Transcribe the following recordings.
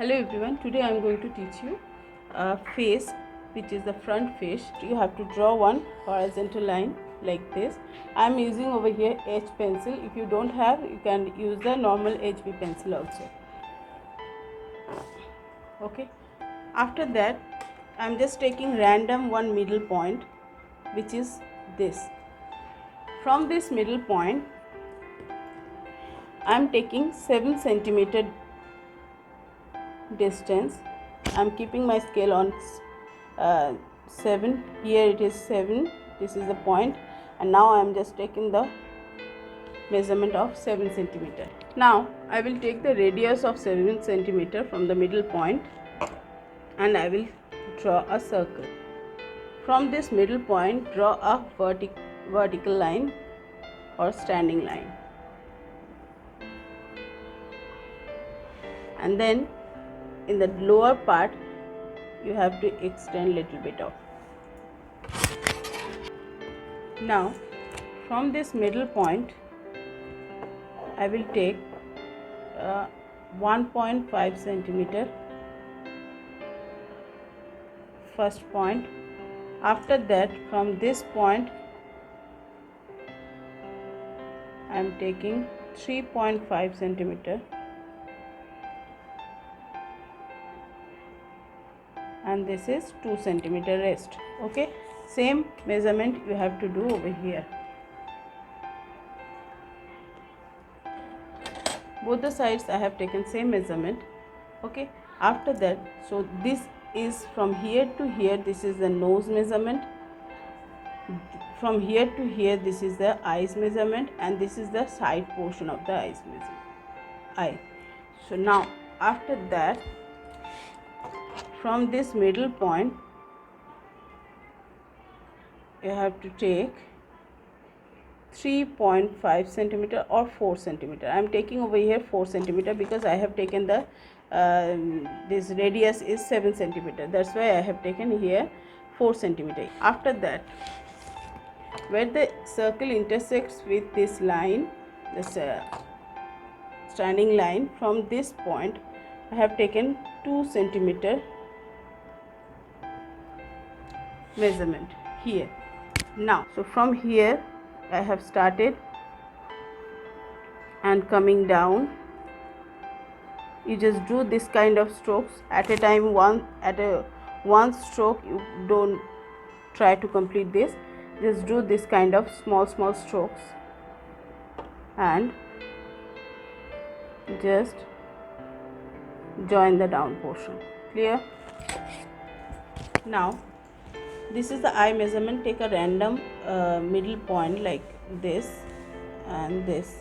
Hello everyone, today I am going to teach you a face, which is the front face. You have to draw one horizontal line like this. I am using over here H pencil. If you don't have, you can use the normal HB pencil also. Okay, after that I am just taking random one middle point, which is this. From this middle point I am taking 7 centimeter distance. I am keeping my scale on 7. Here it is 7. This is the point, and now I am just taking the measurement of 7 centimeter. Now I will take the radius of 7 centimeter from the middle point, and I will draw a circle. From this middle point, draw a vertical line or standing line, and then in the lower part you have to extend little bit of. Now from this middle point I will take 1.5 centimeter first point. After that, from this point I am taking 3.5 centimeter, and this is 2 centimeter rest. Okay, same measurement you have to do over here. Both the sides I have taken same measurement. Okay, after that, so this is from here to here, this is the nose measurement. From here to here, this is the eyes measurement, and this is the side portion of the eyes measurement. So now after that, from this middle point you have to take 3.5 centimeter or 4 centimeter. I am taking over here 4 centimeter because I have taken the this radius is 7 centimeter. That's why I have taken here 4 centimeter. After that, where the circle intersects with this line, this standing line, from this point I have taken 2 centimeter measurement here. Now, so from here I have started and coming down. You just do this kind of strokes at a time, one stroke. You don't try to complete this, just do this kind of small strokes and just join the down portion. Clear? Now this is the eye measurement. Take a random middle point like this and this.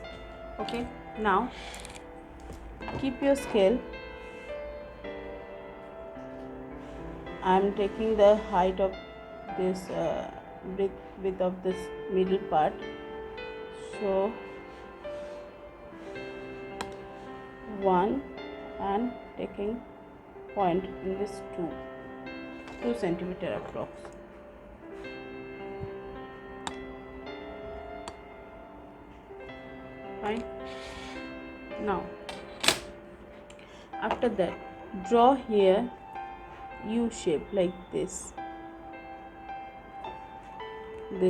Okay, now keep your scale. I am taking the height of this width of this middle part. So 1 and taking point in this 2 centimeter approx. Fine. Now after that, draw here U shape like this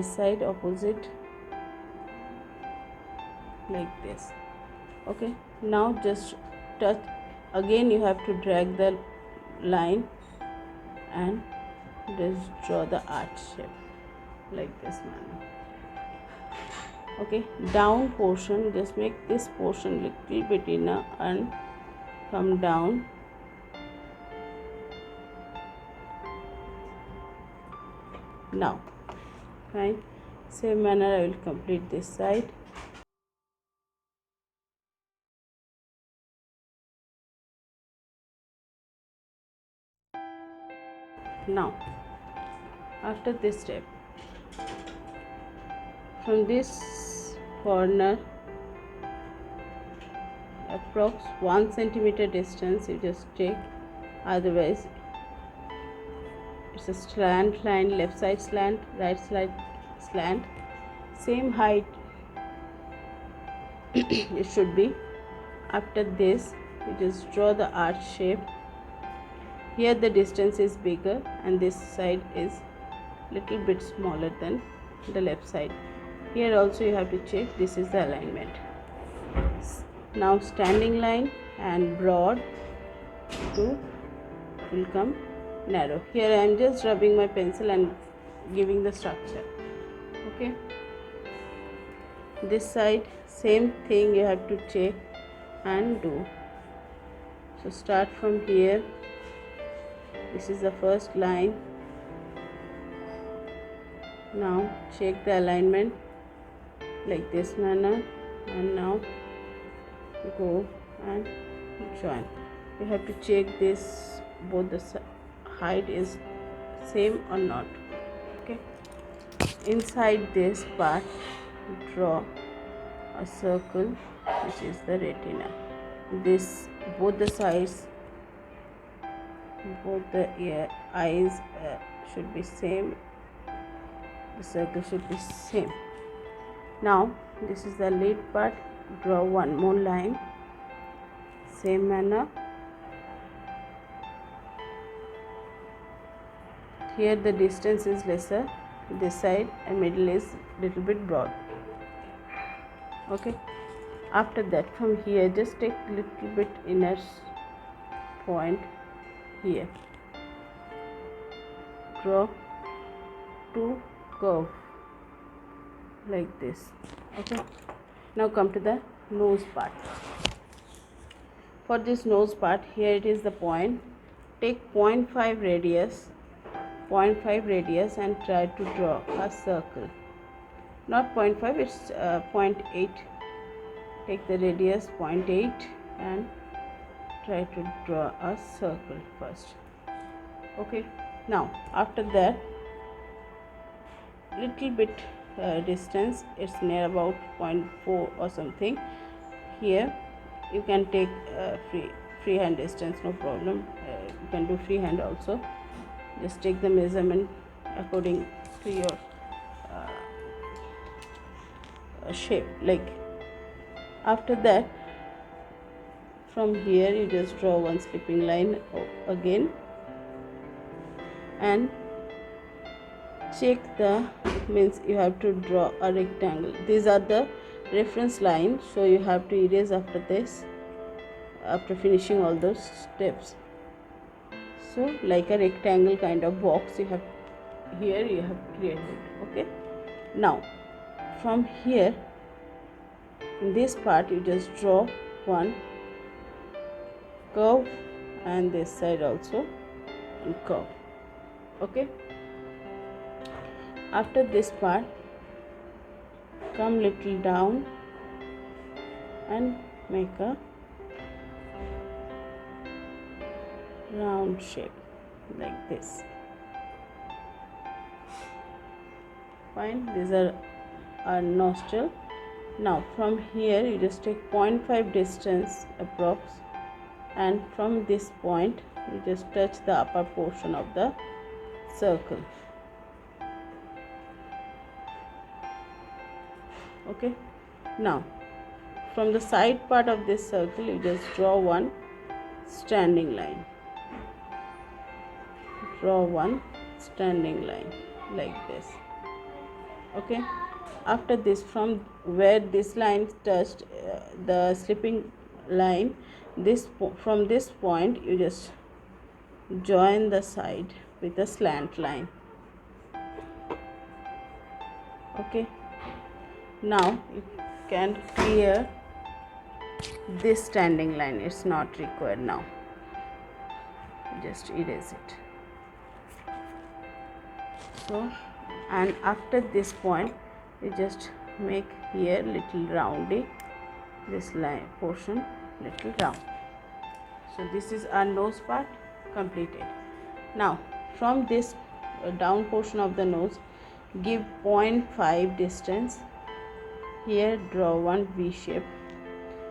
side opposite like this. Okay, now just touch again. You have to drag the line and just draw the arch shape like this manner. Okay, down portion, just make this portion little bit inner and come down. Now fine, same manner I will complete this side. Now after this step, from this corner approx 1 centimeter distance you just take, otherwise it's a slant line, left side slant, right side slant, same height it should be. After this, you just draw the arch shape Here the distance is bigger and this side is little bit smaller than the left side. Here also you have to check this is the alignment. Now standing line and broad to will come narrow. Here I am just rubbing my pencil and giving the structure. Okay, this side same thing you have to check and do. So start from here. This is the first line. Now check the alignment like this manner, and now go and join. You have to check this both the height is same or not. Okay, inside this part draw a circle which is the retina. This both the sides, both the eyes should be same, the circle should be same. Now this is the lid part, draw one more line, same manner. Here the distance is lesser, this side and middle is little bit broad. Okay, after that from here just take little bit inner point here, draw two curve like this. Okay, now come to the nose part. For this nose part, here it is the point, take 0.5 radius and try to draw a circle. Not 0.5, it's 0.8. Take the radius 0.8 and try to draw a circle first. Okay, now after that little bit distance, it's near about 0.4 or something. Here you can take freehand distance, no problem. You can do freehand also. Just take the measurement according to your shape. Like after that from here you just draw one slipping line again and check the means you have to draw a rectangle. These are the reference lines, so you have to erase after this, after finishing all those steps. So like a rectangle kind of box you have here you have created. Okay, now from here in this part you just draw one curve and this side also one curve. Okay, after this part come little down and make a round shape like this. Fine, these are our nostril. Now from here you just take 0.5 distance approx, and from this point you just touch the upper portion of the circle. Okay, now from the side part of this circle you just draw one standing line, draw one standing line like this. Okay, after this from where this line touched the slipping line, from this point you just join the side with a slant line. Okay, now you can clear this standing line, it's not required now, just erase it. So, and after this point you just make here little roundy, this line portion little round. So this is our nose part completed. Now from this down portion of the nose give 0.5 distance, here draw one V shape.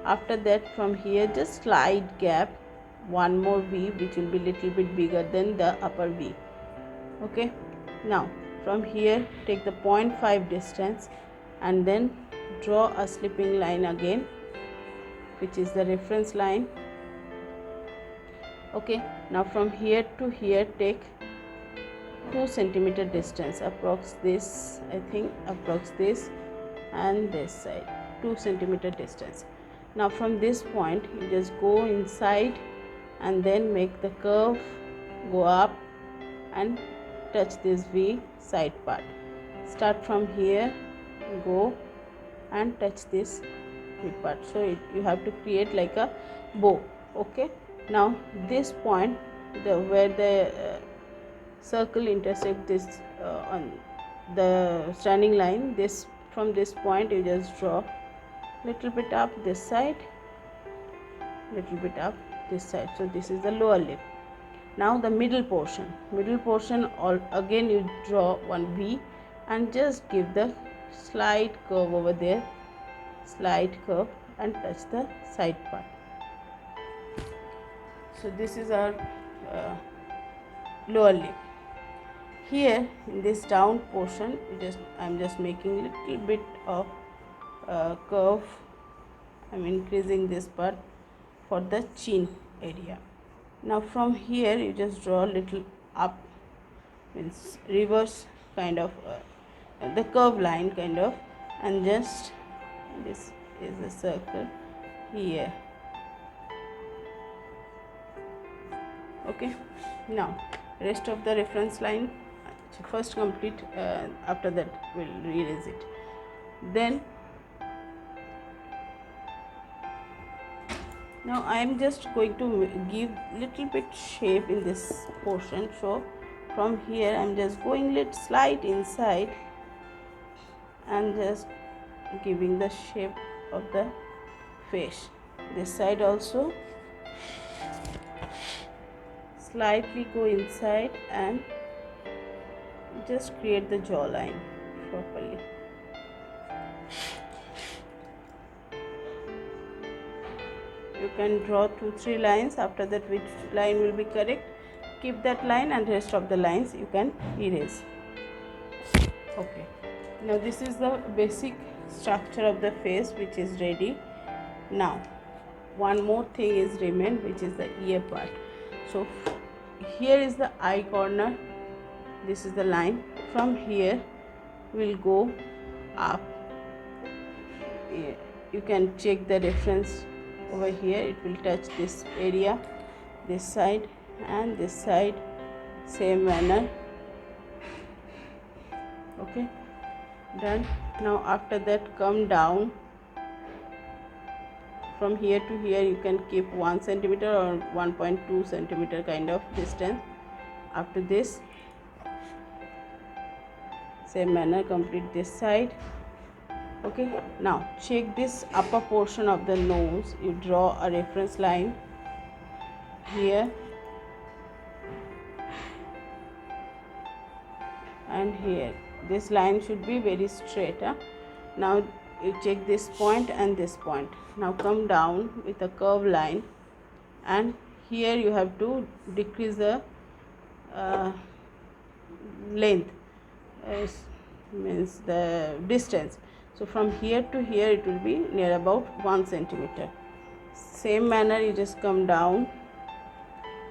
After that from here just slight gap, one more V which will be little bit bigger than the upper V. Okay, now from here take the 0.5 distance and then draw a slipping line again, which is the reference line. Okay, now from here to here take 2 centimeter distance, approx this, I think approx this, and this side 2 centimeter distance. Now from this point you just go inside and then make the curve, go up and touch this V side part. Start from here, go and touch this V part. So you have to create like a bow. Okay, now this point, where the circle intersect this on the standing line, this from this point you just draw little bit up this side, little bit up this side. So this is the lower lip. Now the middle portion all again you draw one V and just give the slight curve over there, slight curve, and touch the side part. So this is our lower lip. Here in this down portion, I'm just making little bit of curve. I'm increasing this part for the chin area. Now from here you just draw a little up, means reverse kind of the curve line kind of, and just this is the circle here. Okay, now rest of the reference line first complete, after that we'll erase it. Then now I am just going to give little bit shape in this portion. So from here I am just going little slight inside and just giving the shape of the face. This side also slightly go inside and just create the jawline properly. You can draw 2-3 lines. After that, which line will be correct, keep that line, and rest of the lines you can erase. Okay, now this is the basic structure of the face, which is ready. Now one more thing is remain, which is the ear part. So here is the eye corner, this is the line. From here we'll go up. You can check the reference over here, it will touch this area, this side and this side, same manner. Okay, done. Now after that, come down. From here to here you can keep 1 centimeter or 1.2 centimeter kind of distance. After this, same manner, complete this side. Okay, now check this upper portion of the nose. You draw a reference line here and here. This line should be very straight. Now you check this point and this point. Now come down with a curved line, and here you have to decrease the length, means the distance. So from here to here it will be near about 1 centimeter. Same manner, you just come down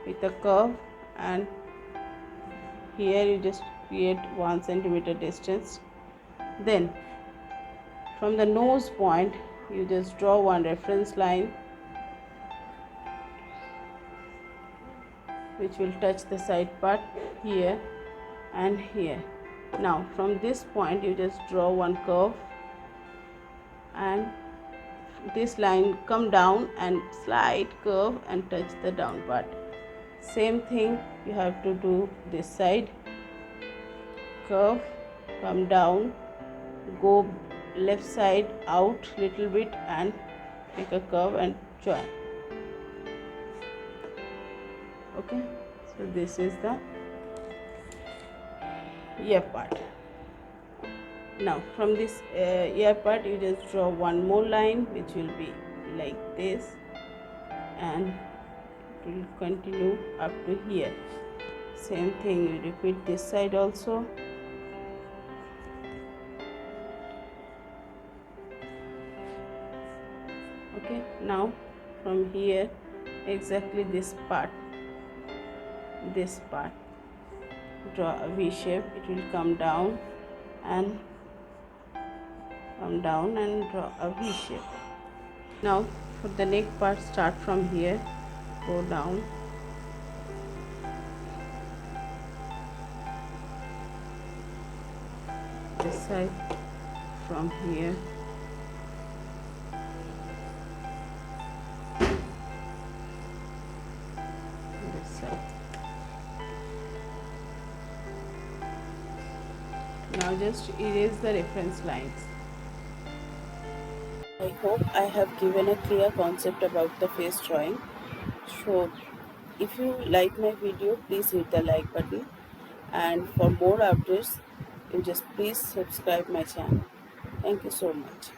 with a curve, and here you just create 1 centimeter distance. Then from the nose point you just draw one reference line which will touch the side part here and here. Now from this point you just draw one curve, and this line come down and slight curve and touch the down part. Same thing you have to do this side. Curve, come down, go left side out little bit and take a curve and join. Okay, so this is the ear part. Now from this ear part you just draw one more line which will be like this, and it will continue up to here. Same thing you repeat this side also. Okay, now from here exactly this part this part, draw a V shape. It will come down and draw a V shape. Now for the neck part, start from here, go down, this side, from here, this side. Now just erase the reference lines. I hope I have given a clear concept about the face drawing. So if you like my video, please hit the like button, and for more updates you just please subscribe my channel. Thank you so much.